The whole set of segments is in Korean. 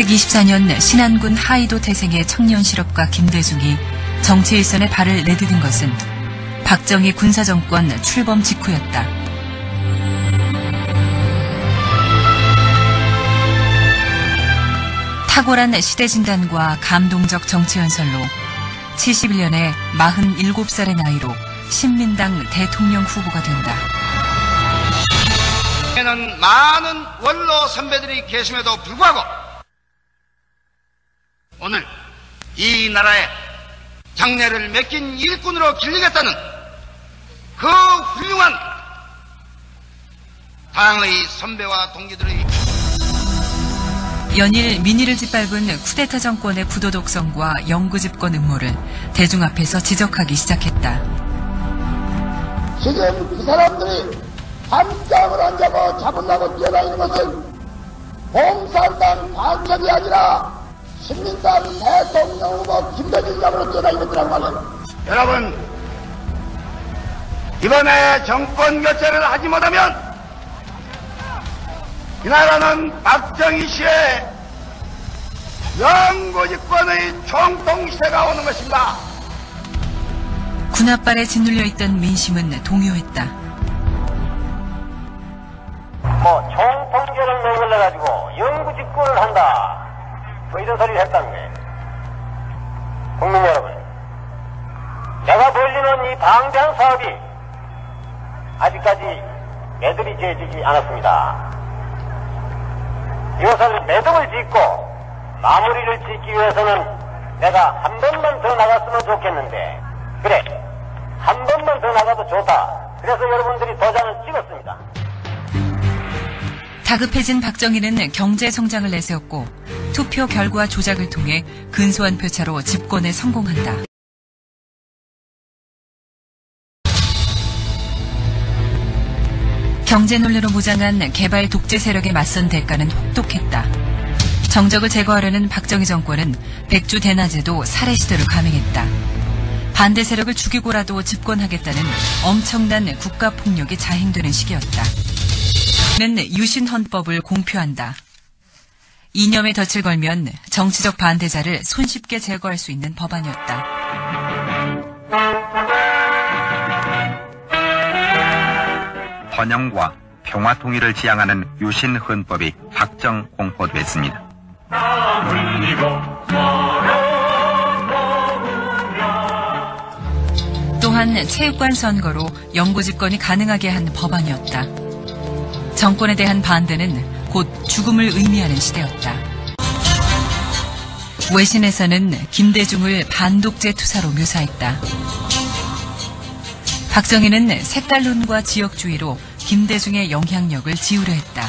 1924년 신안군 하이도 태생의 청년 실업가 김대중이 정치 일선에 발을 내디딘 것은 박정희 군사정권 출범 직후였다. 탁월한 시대진단과 감동적 정치연설로 71년에 47살의 나이로 신민당 대통령 후보가 된다. 에는 많은 원로 선배들이 계심에도 불구하고 오늘 이 나라의 장래를 맡긴 일꾼으로 길리겠다는 그 훌륭한 당의 선배와 동기들의 연일 민의를 짓밟은 쿠데타 정권의 부도덕성과 영구집권 음모를 대중 앞에서 지적하기 시작했다. 지금 그 사람들이 밤잠을 안 자고 잡으려고 뛰어다니는 것은 공산당 반격이 아니라 신민당 대통령 후보 김대중 잡으러 뛰어다니는 것이란 말이에요. 여러분, 이번에 정권 교체를 하지 못하면 이 나라는 박정희 씨의 영구집권의 총통시대가 오는 것입니다. 군홧발에 짓눌려 있던 민심은 동요했다. 총통제를 내걸려가지고 영구집권을 한다. 이런 소리를 했다는 거예요. 국민 여러분, 내가 벌리는 이 방대한 사업이 아직까지 매듭이 지어지지 않았습니다. 이것을 매듭을 짓고 마무리를 짓기 위해서는 내가 한 번만 더 나갔으면 좋겠는데, 그래, 한 번만 더 나가도 좋다. 그래서 여러분들이 도장을 찍었습니다. 다급해진 박정희는 경제 성장을 내세웠고 투표 결과 조작을 통해 근소한 표차로 집권에 성공한다. 경제 논리로 무장한 개발 독재 세력에 맞선 대가는 혹독했다. 정적을 제거하려는 박정희 정권은 백주 대낮에도 살해 시도를 감행했다. 반대 세력을 죽이고라도 집권하겠다는 엄청난 국가 폭력이 자행되는 시기였다. 는 유신헌법을 공표한다. 이념에 덫을 걸면 정치적 반대자를 손쉽게 제거할 수 있는 법안이었다. 번영과 평화 통일을 지향하는 유신헌법이 확정 공포됐습니다. 또한 체육관 선거로 영구집권이 가능하게 한 법안이었다. 정권에 대한 반대는 곧 죽음을 의미하는 시대였다. 외신에서는 김대중을 반독재 투사로 묘사했다. 박정희는 색깔론과 지역주의로 김대중의 영향력을 지우려 했다.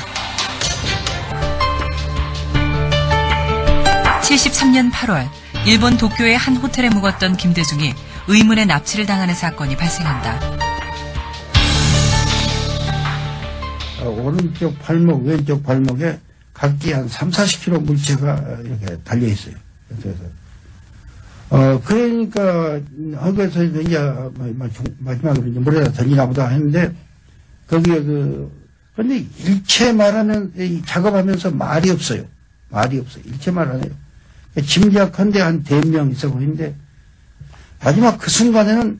73년 8월 일본 도쿄의 한 호텔에 묵었던 김대중이 의문의 납치를 당하는 사건이 발생한다. 오른쪽 발목, 왼쪽 발목에 각기 한 30-40kg 물체가 이렇게 달려 있어요. 그러니까 거기서 이제 마지막으로 이제 물에다 던지나 보다 했는데 거기에 근데 일체 말하면 작업하면서 말이 없어요. 말이 없어요. 일체 말 안 해요. 짐작한데 한 4명 있어 보이는데 마지막 그 순간에는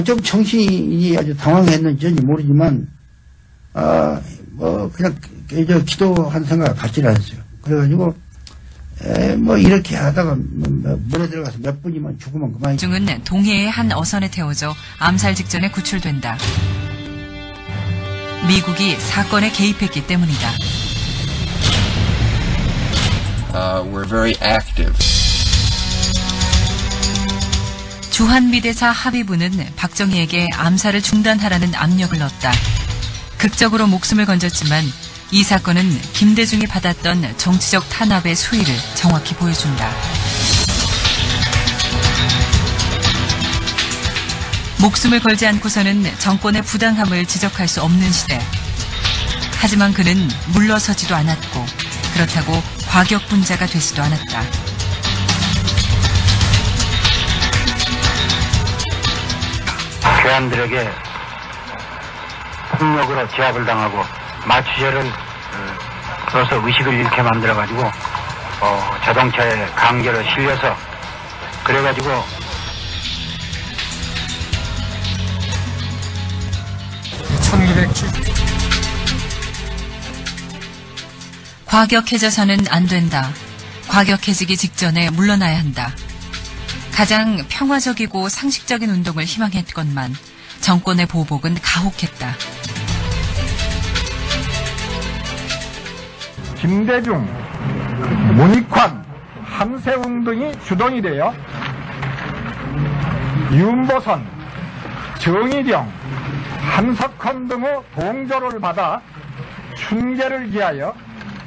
좀 정신이 아주 당황했는지 모르지만 그냥 기도한 생각 갖지 않았어요. 그래가지고 이렇게 하다가 물에 들어가서 몇 분이면 죽으면 그만이죠. 중은 동해의 한 어선에 태워져 암살 직전에 구출된다. 미국이 사건에 개입했기 때문이다. We're very active. 주한미대사 합의부는 박정희에게 암살을 중단하라는 압력을 넣었다. 극적으로 목숨을 건졌지만 이 사건은 김대중이 받았던 정치적 탄압의 수위를 정확히 보여준다. 목숨을 걸지 않고서는 정권의 부당함을 지적할 수 없는 시대. 하지만 그는 물러서지도 않았고 그렇다고 과격분자가 되지도 않았다. 괴한들에게 폭력으로 제압을 당하고 마취제를 그래서 의식을 잃게 만들어가지고 자동차에 강제로 실려서 그래가지고 1970 과격해져서는 안 된다. 과격해지기 직전에 물러나야 한다. 가장 평화적이고 상식적인 운동을 희망했건만 정권의 보복은 가혹했다. 김대중, 문익환, 한세웅 등이 주동이 되어 윤보선, 정의령, 한석헌 등의 동조를 받아 춘계를 기하여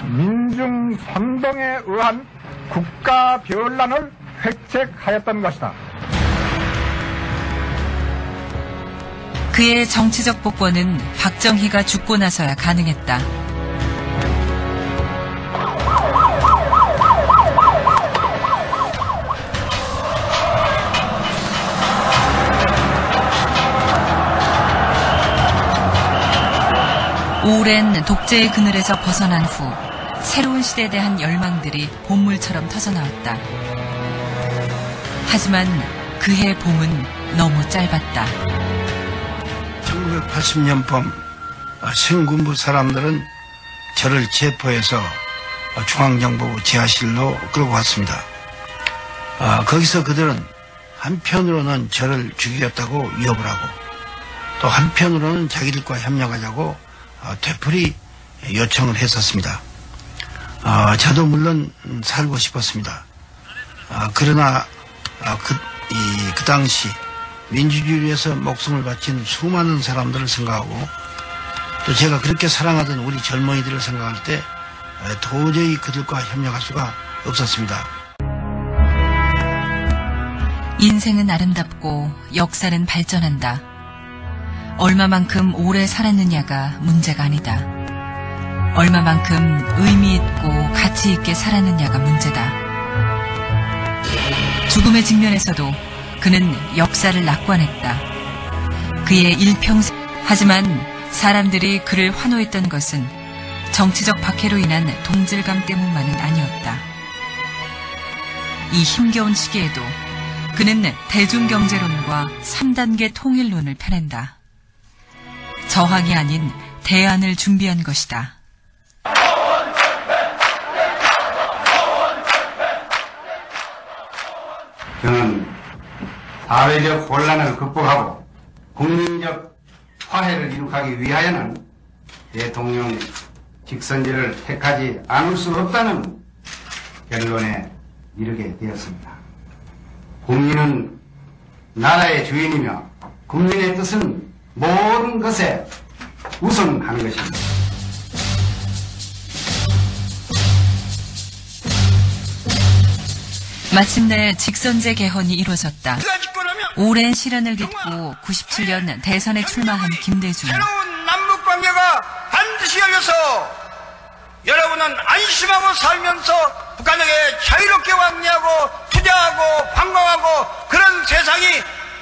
민중 선동에 의한 국가 변란을 획책하였던 것이다. 그의 정치적 복권은 박정희가 죽고 나서야 가능했다. 오랜 독재의 그늘에서 벗어난 후 새로운 시대에 대한 열망들이 봄물처럼 터져나왔다. 하지만 그해 봄은 너무 짧았다. 1980년 봄 신군부 사람들은 저를 체포해서 중앙정보부 지하실로 끌고 갔습니다. 거기서 그들은 한편으로는 저를 죽이겠다고 위협을 하고 또 한편으로는 자기들과 협력하자고 되풀이 요청을 했었습니다. 저도 물론 살고 싶었습니다. 그러나 그 당시 민주주의를 위해서 목숨을 바친 수많은 사람들을 생각하고 또 제가 그렇게 사랑하던 우리 젊은이들을 생각할 때 도저히 그들과 협력할 수가 없었습니다. 인생은 아름답고 역사는 발전한다. 얼마만큼 오래 살았느냐가 문제가 아니다. 얼마만큼 의미 있고 가치 있게 살았느냐가 문제다. 죽음의 직면에서도 그는 역사를 낙관했다. 그의 일평생 하지만 사람들이 그를 환호했던 것은 정치적 박해로 인한 동질감 때문만은 아니었다. 이 힘겨운 시기에도 그는 대중경제론과 3단계 통일론을 펴낸다. 저항이 아닌 대안을 준비한 것이다. 저는 사회적 혼란을 극복하고 국민적 화해를 이룩하기 위하여는 대통령 직선제를 택하지 않을 수 없다는 결론에 이르게 되었습니다. 국민은 나라의 주인이며 국민의 뜻은 모든 것에 우선하는 것입니다. 마침내 직선제 개헌이 이루어졌다. 오랜 시련을 딛고 97년 대선에 출마한 김대중. 새로운 남북관계가 반드시 열려서 여러분은 안심하고 살면서 북한에게 자유롭게 왕래하고 투자하고 관광하고 그런 세상이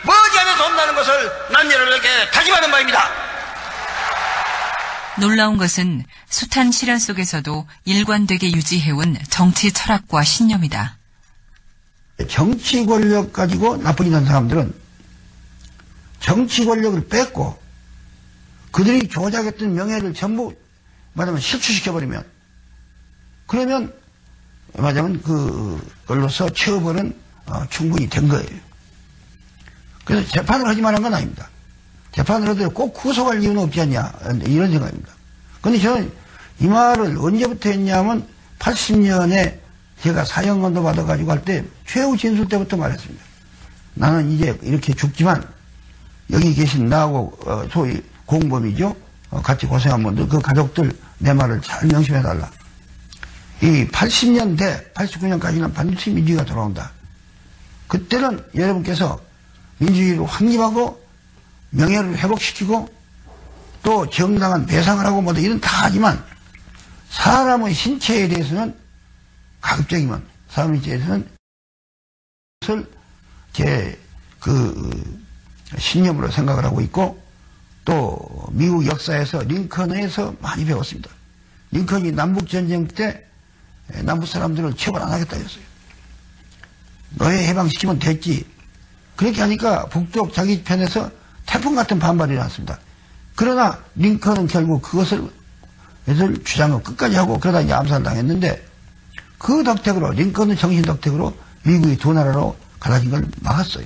머지않아서 온다는 것을 난 여러분에게 다짐하는 바입니다. 놀라운 것은 숱한 시련 속에서도 일관되게 유지해온 정치 철학과 신념이다. 정치 권력 가지고 나쁘게 사람들은 정치 권력을 뺏고 그들이 조작했던 명예를 전부 말하자면 실추시켜버리면 그러면 말하자면 그걸로서 처벌은 충분히 된 거예요. 그래서 재판을 하지 말한 건 아닙니다. 재판을 하더라도 꼭 구속할 이유는 없지 않냐 이런 생각입니다. 그런데 저는 이 말을 언제부터 했냐면 80년에 제가 사형건도 받아가지고 할 때 최후 진술 때부터 말했습니다. 나는 이제 이렇게 죽지만 여기 계신 나하고 소위 공범이죠. 같이 고생한 분들 그 가족들 내 말을 잘 명심해달라. 이 80년대 89년까지는 반드시 민주주의가 돌아온다. 그때는 여러분께서 민주주의를 확립하고 명예를 회복시키고 또 정당한 배상을 하고 뭐 이런 다 하지만 사람의 신체에 대해서는 가급적이면 사람의 신체에서는 그것을 제 신념으로 생각을 하고 있고 또 미국 역사에서 링컨에서 많이 배웠습니다. 링컨이 남북전쟁 때 남부 사람들을 처벌 안 하겠다 했어요. 노예 해방시키면 됐지. 그렇게 하니까 북쪽 자기 편에서 태풍 같은 반발이 일어났습니다. 그러나 링컨은 결국 그것을 주장을 끝까지 하고 그러다 이제 암살당했는데 그 덕택으로 링컨의 정신 덕택으로 미국이 두 나라로 갈라진 걸 막았어요.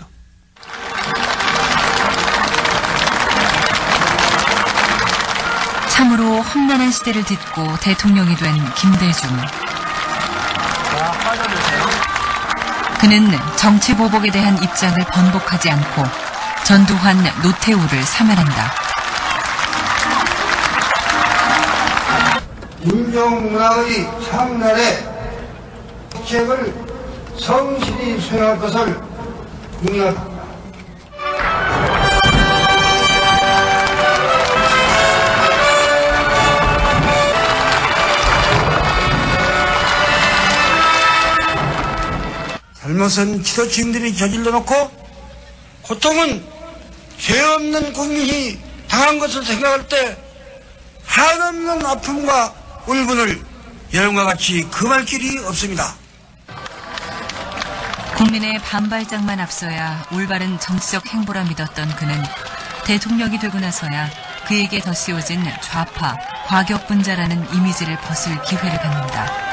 참으로 험난한 시대를 딛고 대통령이 된 김대중. 그는 정치 보복에 대한 입장을 번복하지 않고 전두환, 노태우를 사면한다. 인종문화의 창날에 책을 성실히 수행할 것을 국민합니다. 잘못은 지도층들이 저질러 놓고 고통은 죄 없는 국민이 당한 것을 생각할 때 한없는 아픔과 울분을 여러분과 같이 금할 길이 없습니다. 국민의 반발장만 앞서야 올바른 정치적 행보라 믿었던 그는 대통령이 되고 나서야 그에게 더 씌워진 좌파, 과격분자라는 이미지를 벗을 기회를 갖는다.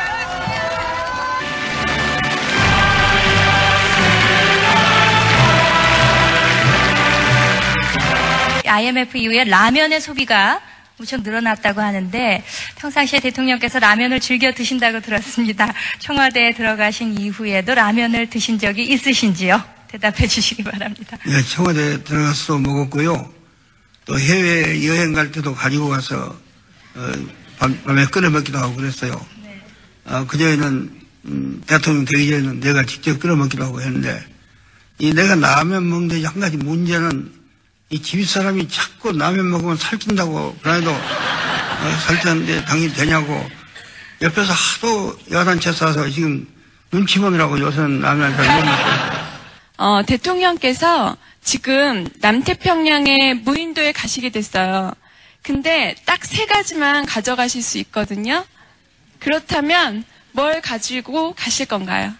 IMF 이후에 라면의 소비가 무척 늘어났다고 하는데 평상시에 대통령께서 라면을 즐겨 드신다고 들었습니다. 청와대에 들어가신 이후에도 라면을 드신 적이 있으신지요? 대답해 주시기 바랍니다. 네, 청와대에 들어가서 먹었고요. 또 해외 여행 갈 때도 가지고 가서 밤에 끓여 먹기도 하고 그랬어요. 네. 그전에는 대통령 되기 전에는 내가 직접 끓여 먹기도 하고 했는데 이 내가 라면 먹는데 한 가지 문제는 이 집사람이 자꾸 라면 먹으면 살찐다고 그래도 살찌는데 당연히 되냐고 옆에서 하도 야단쳐 쏴서 지금 눈치 보느라고 요새는 라면을 잘 못 먹고. 대통령께서 지금 남태평양의 무인도에 가시게 됐어요. 근데 딱 3가지만 가져가실 수 있거든요. 그렇다면 뭘 가지고 가실 건가요?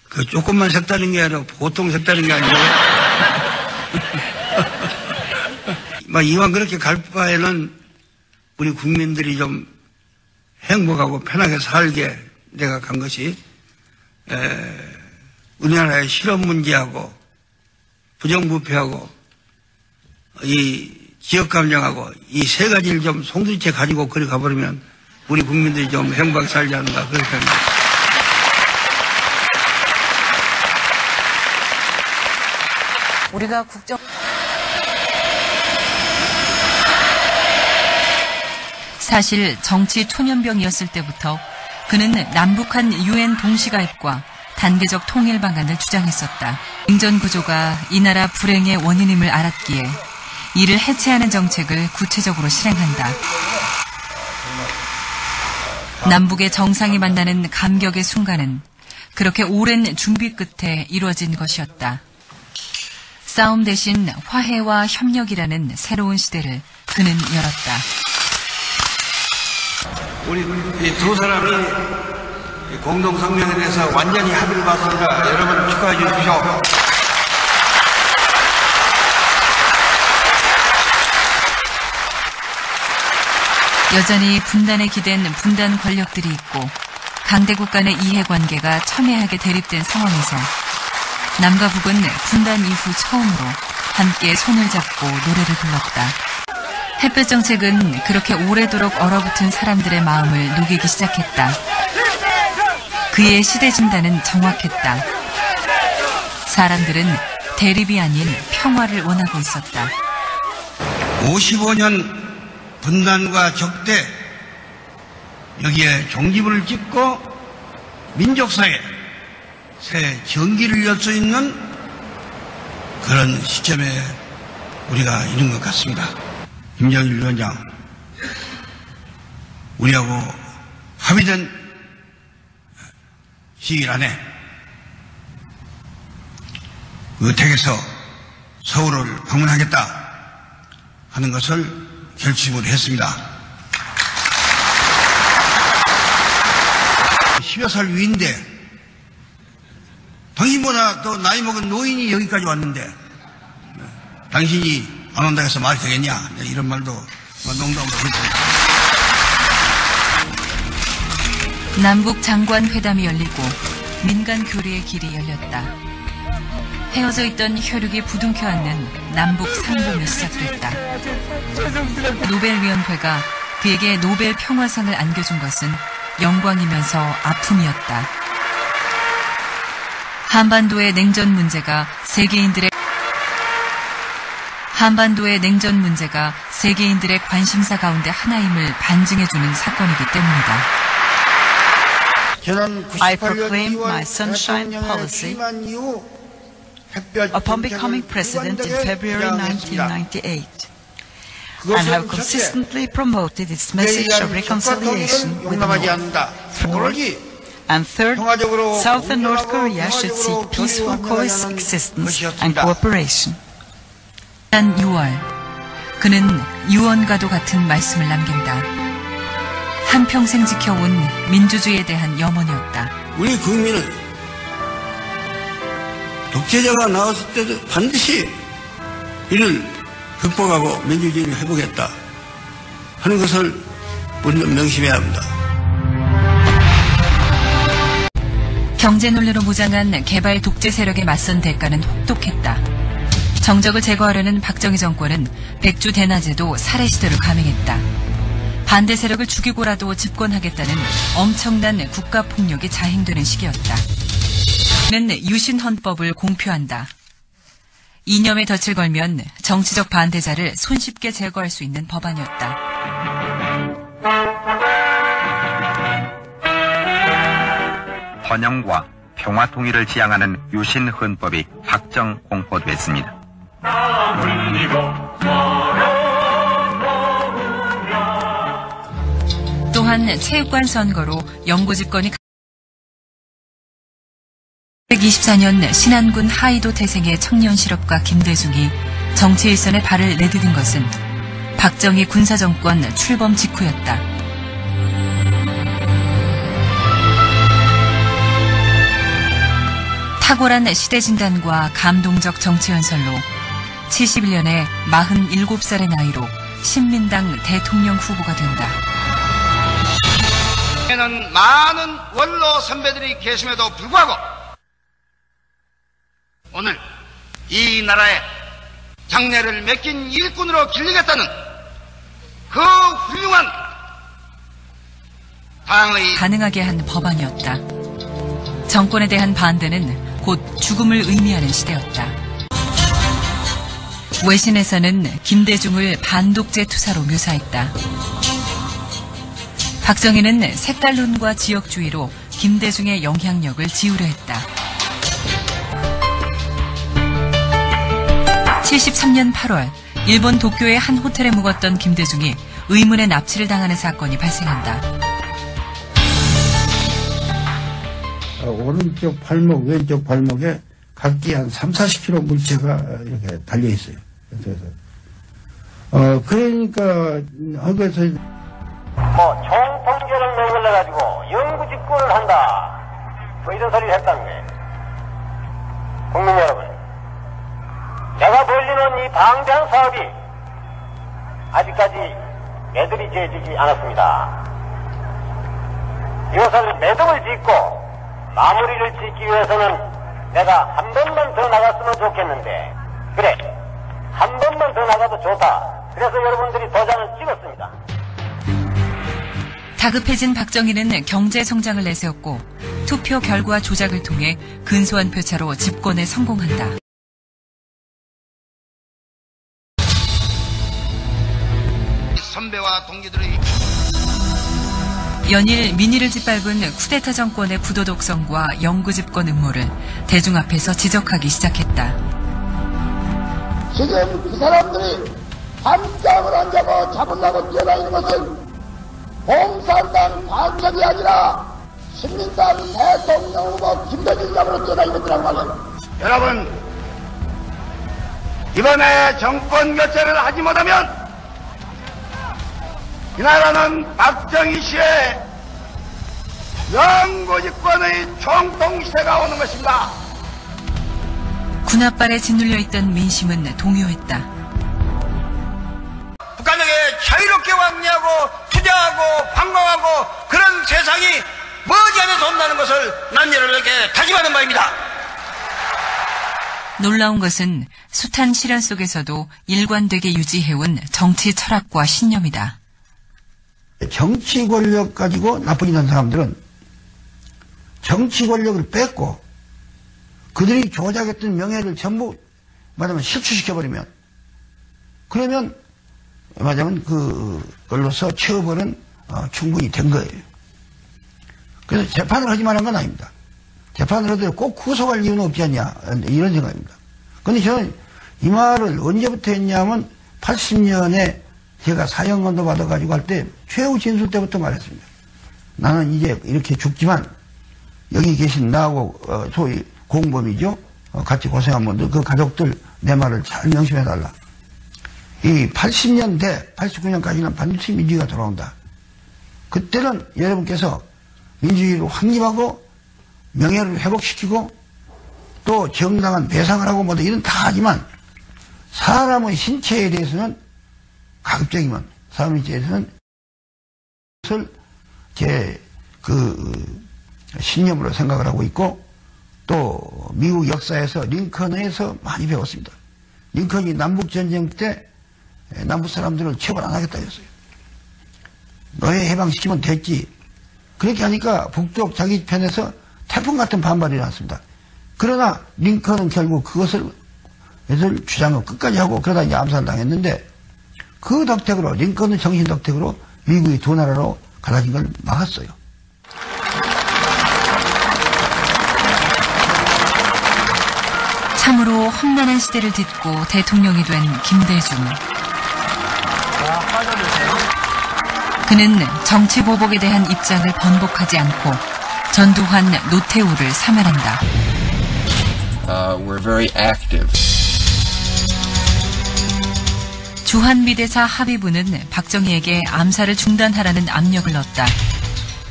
그 조금만 색다른 게 아니라 보통 색다른 게 아니고 이왕 그렇게 갈 바에는 우리 국민들이 좀 행복하고 편하게 살게 내가 간 것이 우리나라의 실업 문제하고 부정부패하고 이 지역감정하고 이 3가지를 좀 송두리째 가지고 그리 가버리면 우리 국민들이 좀 행복하게 살지 않는가 그렇게 합니다. 우리가 국정 사실 정치 초년병이었을 때부터 그는 남북한 UN 동시가입과 단계적 통일 방안을 주장했었다. 냉전 구조가 이 나라 불행의 원인임을 알았기에 이를 해체하는 정책을 구체적으로 실행한다. 남북의 정상이 만나는 감격의 순간은 그렇게 오랜 준비 끝에 이루어진 것이었다. 싸움 대신 화해와 협력이라는 새로운 시대를 그는 열었다. 우리 이 두 사람이 공동성명에 대해서 완전히 합의를 봤습니다. 여러분 축하해 주십시오. 여전히 분단에 기댄 분단 권력들이 있고 강대국 간의 이해관계가 첨예하게 대립된 상황에서 남과 북은 분단 이후 처음으로 함께 손을 잡고 노래를 불렀다. 햇볕 정책은 그렇게 오래도록 얼어붙은 사람들의 마음을 녹이기 시작했다. 그의 시대 진단은 정확했다. 사람들은 대립이 아닌 평화를 원하고 있었다. 55년 분단과 적대, 여기에 종지부를 찍고 민족사회 새 전기를 열 수 있는 그런 시점에 우리가 있는 것 같습니다. 김정일 위원장, 우리하고 합의된 시일 안에 의택에서 서울을 방문하겠다 하는 것을 결심을 했습니다. 10여 살 위인데 당신보다 더 나이 먹은 노인이 여기까지 왔는데 당신이 안 온다 해서 말이 되겠냐, 이런 말도 농담으로 했습니다. 남북 장관 회담이 열리고 민간 교류의 길이 열렸다. 헤어져 있던 혈육이 부둥켜 안는 남북 상봉이 시작됐다. 노벨위원회가 그에게 노벨 평화상을 안겨준 것은 영광이면서 아픔이었다. 한반도의 냉전 문제가 세계인들의 관심사 가운데 하나임을 반증해주는 사건이기 때문이다. I proclaimed my sunshine policy upon becoming president in February 1998 and have consistently promoted its message of reconciliation with the North. Fourth, and third, South and North Korea should seek peaceful coexistence and cooperation. 지난 6월, 그는 유언과도 같은 말씀을 남긴다. 한평생 지켜온 민주주의에 대한 염원이었다. 우리 국민은 독재자가 나왔을 때도 반드시 이를 극복하고 민주주의를 회복했다 하는 것을 우리는 명심해야 합니다. 경제 논리로 무장한 개발 독재 세력에 맞선 대가는 혹독했다. 정적을 제거하려는 박정희 정권은 백주 대낮에도 살해 시도를 감행했다. 반대 세력을 죽이고라도 집권하겠다는 엄청난 국가폭력이 자행되는 시기였다. 는 유신헌법을 공표한다. 이념에 덫을 걸면 정치적 반대자를 손쉽게 제거할 수 있는 법안이었다. 번영과 평화 통일을 지향하는 유신헌법이 확정 공포됐습니다. 또한 체육관 선거로 영구 집권이 1924년 신안군 하이도 태생의 청년 실업가 김대중이 정치 일선에 발을 내디딘 것은 박정희 군사정권 출범 직후였다. 탁월한 시대진단과 감동적 정치연설로 71년에 47살의 나이로 신민당 대통령 후보가 된다. 에는 많은 원로 선배들이 계심에도 불구하고 오늘 이 나라의 장래를 맡긴 일꾼으로 길리겠다는 그 훌륭한 당의 가능하게 한 법안이었다. 정권에 대한 반대는 곧 죽음을 의미하는 시대였다. 외신에서는 김대중을 반독재 투사로 묘사했다. 박정희는 색깔론과 지역주의로 김대중의 영향력을 지우려 했다. 73년 8월 일본 도쿄의 한 호텔에 묵었던 김대중이 의문의 납치를 당하는 사건이 발생한다. 오른쪽 발목, 왼쪽 발목에 각기 한 30-40kg 물체가 이렇게 달려 있어요. 그래서 그러니까 거기서 총 통제를 내걸려가지고 영구 집권을 한다. 이런 소리를 했다는 거예요. 국민 여러분, 내가 벌리는 이 방대한 사업이 아직까지 매듭이 지어지지 않았습니다. 이것을 매듭을 짓고 마무리를 짓기 위해서는 내가 한 번만 더 나갔으면 좋겠는데, 그래, 한 번만 더 나가도 좋다. 그래서 여러분들이 도장을 찍었습니다. 다급해진 박정희는 경제 성장을 내세웠고 투표 결과 조작을 통해 근소한 표차로 집권에 성공한다. 선배와 동기들의 연일 민의를 짓밟은 쿠데타 정권의 부도덕성과 영구 집권 음모를 대중 앞에서 지적하기 시작했다. 지금 그 사람들이 밤잠을 안 자고 잡으려고 뛰어다니는 것은 공산당 반격이 아니라 신민당 대통령 후보 김대중 잡으러 뛰어다니는 거란 말이에요. 여러분, 이번에 정권 교체를 하지 못하면 이 나라는 박정희 씨의 영구집권의 총동시대가 오는 것입니다. 군합발에 짓눌려 있던 민심은 동요했다. 북한에게 자유롭게 왕래하고 투자하고 관광하고 그런 세상이 머지않아서 온다는 것을 난 여러분에게 다짐하는 바입니다. 놀라운 것은 숱한 시련 속에서도 일관되게 유지해온 정치 철학과 신념이다. 정치 권력 가지고 나쁜 짓 하는 사람들은 정치 권력을 뺏고 그들이 조작했던 명예를 전부 말하면 실추시켜버리면 그러면 말하자면 그걸로서 처벌은 충분히 된 거예요. 그래서 재판을 하지 말한 건 아닙니다. 재판을 하더라도 꼭 구속할 이유는 없지 않냐 이런 생각입니다. 그런데 저는 이 말을 언제부터 했냐면 80년에 제가 사형건도 받아가지고 할 때 최후 진술 때부터 말했습니다. 나는 이제 이렇게 죽지만 여기 계신 나하고 소위 공범이죠. 같이 고생한 분들 그 가족들 내 말을 잘 명심해달라. 이 80년대 89년까지는 반드시 민주주의가 돌아온다. 그때는 여러분께서 민주주의를 확립하고 명예를 회복시키고 또 정당한 배상을 하고 뭐다 이런 다 하지만 사람의 신체에 대해서는 가급적이면 사람의 신체에서는 그것을 제 신념으로 생각을 하고 있고 또 미국 역사에서 링컨에서 많이 배웠습니다. 링컨이 남북전쟁 때 남북 사람들을 처벌 안 하겠다 했어요. 노예 해방시키면 됐지. 그렇게 하니까 북쪽 자기 편에서 태풍 같은 반발이 일어났습니다. 그러나 링컨은 결국 그것을 주장을 끝까지 하고 그러다 이제 암살을 당했는데 그 덕택으로 링컨의 정신 덕택으로 미국이 두 나라로 갈라진 걸 막았어요. 참으로 험난한 시대를 딛고 대통령이 된 김대중. 그는 정치 보복에 대한 입장을 번복하지 않고 전두환, 노태우를 사면한다. We're very active. 주한미대사 합의부는 박정희에게 암살을 중단하라는 압력을 넣었다.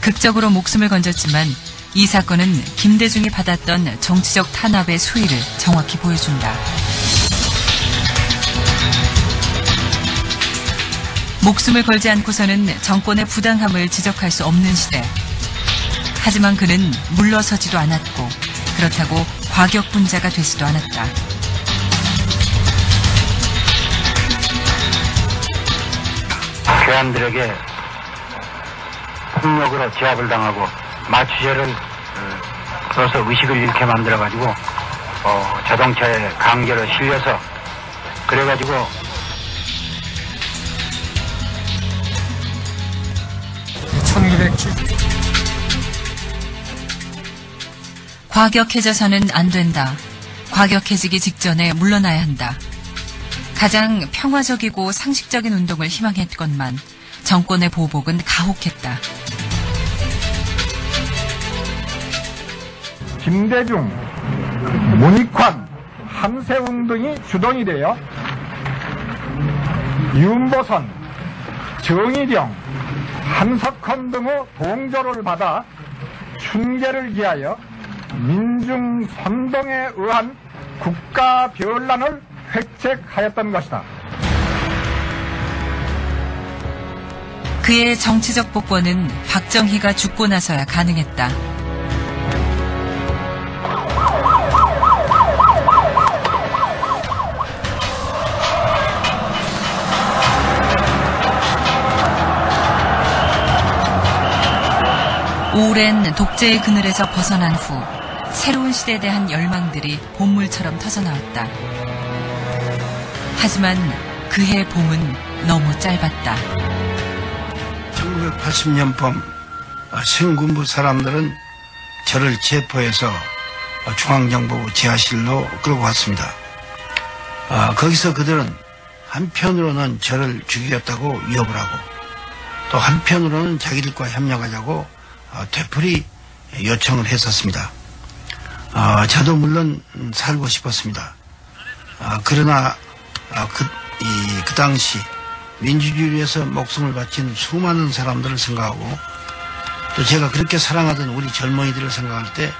극적으로 목숨을 건졌지만 이 사건은 김대중이 받았던 정치적 탄압의 수위를 정확히 보여준다. 목숨을 걸지 않고서는 정권의 부당함을 지적할 수 없는 시대. 하지만 그는 물러서지도 않았고 그렇다고 과격분자가 되지도 않았다. 괴한들에게 폭력으로 제압을 당하고 마취제를 써서 의식을 잃게 만들어가지고 자동차에 강제로 실려서 그래가지고 과격해져서는 안 된다. 과격해지기 직전에 물러나야 한다. 가장 평화적이고 상식적인 운동을 희망했건만 정권의 보복은 가혹했다. 김대중, 문익환, 함세웅 등이 주동이 되어 윤보선, 정일영, 한석헌 등의 동조를 받아 춘계를 기하여 민중 선동에 의한 국가 변란을 획책하였던 것이다. 그의 정치적 복권은 박정희가 죽고 나서야 가능했다. 오랜 독재의 그늘에서 벗어난 후 새로운 시대에 대한 열망들이 봄물처럼 터져나왔다. 하지만 그해 봄은 너무 짧았다. 1980년 봄 신군부 사람들은 저를 체포해서 중앙정보부 지하실로 끌고 갔습니다. 거기서 그들은 한편으로는 저를 죽이겠다고 위협을 하고 또 한편으로는 자기들과 협력하자고 되풀이 요청을 했었습니다. 저도 물론 살고 싶었습니다. 그러나 그 당시 민주주의를 위해서 목숨을 바친 수많은 사람들을 생각하고 또 제가 그렇게 사랑하던 우리 젊은이들을 생각할 때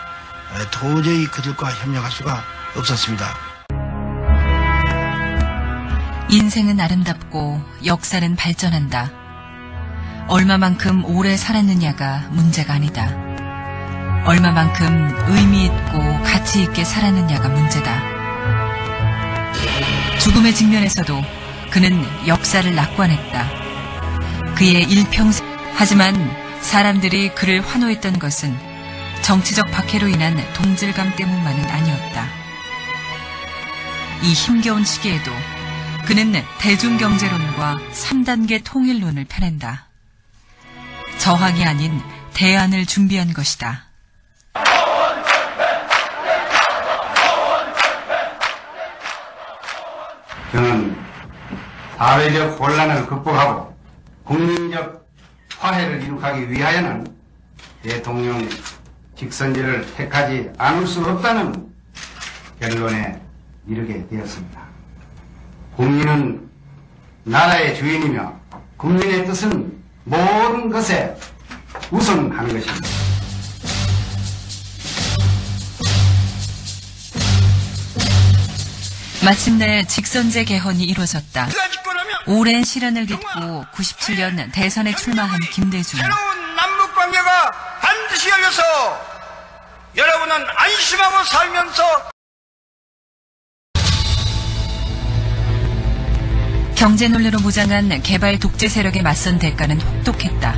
도저히 그들과 협력할 수가 없었습니다. 인생은 아름답고 역사는 발전한다. 얼마만큼 오래 살았느냐가 문제가 아니다. 얼마만큼 의미 있고 가치 있게 살았느냐가 문제다. 죽음의 직면에서도 그는 역사를 낙관했다. 그의 일평생. 하지만 사람들이 그를 환호했던 것은 정치적 박해로 인한 동질감 때문만은 아니었다. 이 힘겨운 시기에도 그는 대중경제론과 3단계 통일론을 펴낸다. 저항이 아닌 대안을 준비한 것이다. 저는 사회적 혼란을 극복하고 국민적 화해를 이룩하기 위하여는 대통령 직선제를 택하지 않을 수 없다는 결론에 이르게 되었습니다. 국민은 나라의 주인이며 국민의 뜻은 모든 것에 우선하는 것입니다. 마침내 직선제 개헌이 이루어졌다. 오랜 시련을 딛고 97년 대선에 출마한 김대중. 새로운 남북관계가 반드시 열려서 여러분은 안심하고 살면서 경제 논리로 무장한 개발 독재 세력에 맞선 대가는 혹독했다.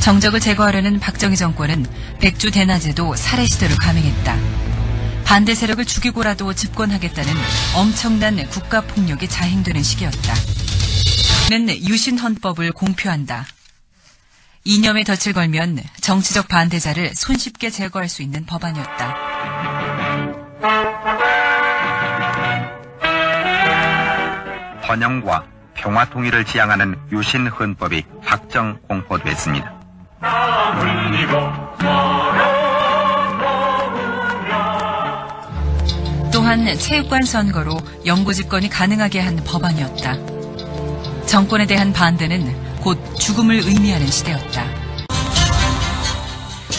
정적을 제거하려는 박정희 정권은 백주 대낮에도 살해 시도를 감행했다. 반대 세력을 죽이고라도 집권하겠다는 엄청난 국가폭력이 자행되는 시기였다. 그는 유신헌법을 공표한다. 이념에 덫을 걸면 정치적 반대자를 손쉽게 제거할 수 있는 법안이었다. 번영과 평화 통일을 지향하는 유신헌법이 확정 공포됐습니다. 또한 체육관 선거로 영구 집권이 가능하게 한 법안이었다. 정권에 대한 반대는 곧 죽음을 의미하는 시대였다.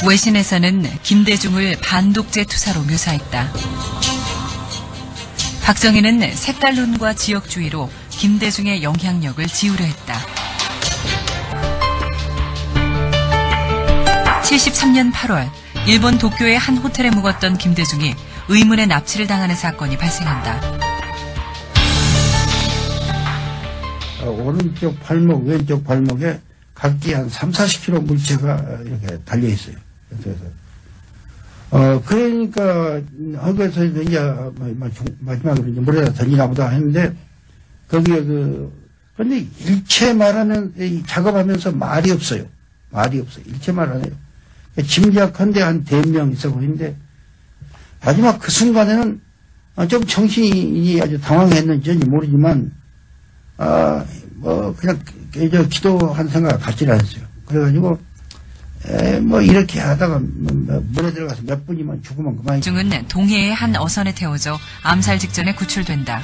외신에서는 김대중을 반독재 투사로 묘사했다. 박정희는 색깔론과 지역주의로 김대중의 영향력을 지우려 했다. 73년 8월 일본 도쿄의 한 호텔에 묵었던 김대중이 의문의 납치를 당하는 사건이 발생한다. 오른쪽 발목, 왼쪽 발목에 각기 한 30-40kg 물체가 이렇게 달려 있어요. 그러니까 거기서 이제 마지막으로 이제 물에다 던지나 보다 했는데 거기에 근데 일체 말하면 작업하면서 말이 없어요. 말이 없어요. 일체 말 안 해요. 짐작컨대 한 4명 있어 보이는데 마지막 그 순간에는 좀 정신이 아주 당황했는지 모르지만 그냥 기도한 생각 갖지를 않았어요. 그래가지고 이렇게 하다가 물에 들어가서 몇 분이면 죽으면 그만이죠. 중은 동해의 한 어선에 태워져 암살 직전에 구출된다.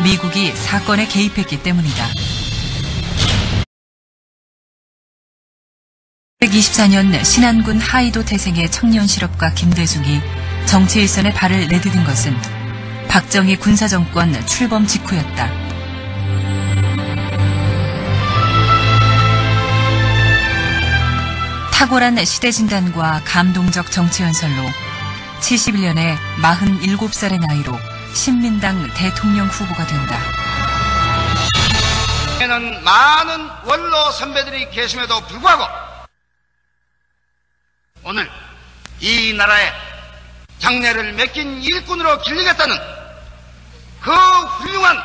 미국이 사건에 개입했기 때문이다. 1924년 신안군 하이도 태생의 청년 실업가 김대중이 정치 일선에 발을 내디딘 것은 박정희 군사정권 출범 직후였다. 탁월한 시대진단과 감동적 정치연설로 71년에 47살의 나이로 신민당 대통령 후보가 된다. 에는 많은 원로 선배들이 계심에도 불구하고 오늘 이 나라의 장래를 맡긴 일꾼으로 길리겠다는 그 훌륭한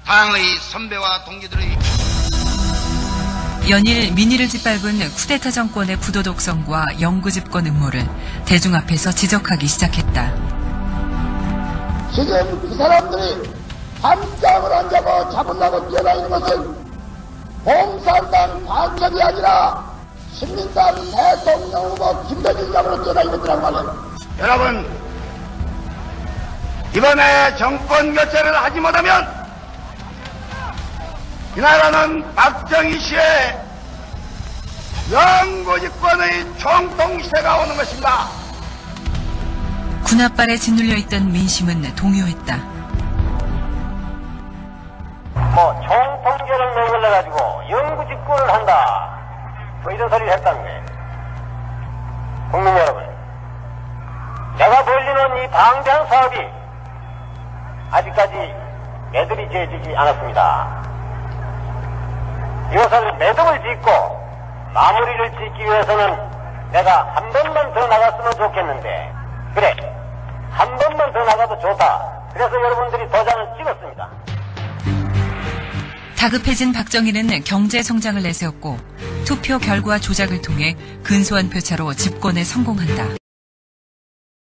당의 선배와 동기들의 연일 민의를 짓밟은 쿠데타 정권의 부도 독성과 영구 집권 음모를 대중 앞에서 지적하기 시작했다. 지금 그 사람들이 함장을 안 잡아 잡으려고 뛰어다니는 것은 공산당 관적이 아니라 신민당 대통령 후보 김대중 잡으러 뛰어다니는 거란 말이에요. 여러분, 이번에 정권 교체를 하지 못하면 이 나라는 박정희 씨의 영구집권의 총통시대가 오는 것입니다. 군합발에 짓눌려 있던 민심은 동요했다. 총통제를 내걸려가지고 영구집권을 한다. 이런 소리를 했다는 거예요. 국민 여러분, 내가 벌리는 이 방대한 사업이 아직까지 매듭이 지어지지 않았습니다. 이것을 매듭을 짓고 마무리를 짓기 위해서는 내가 한 번만 더 나갔으면 좋겠는데, 그래, 한 번만 더 나가도 좋다. 그래서 여러분들이 도장을 찍었습니다. 다급해진 박정희는 경제 성장을 내세웠고 투표 결과 조작을 통해 근소한 표차로 집권에 성공한다.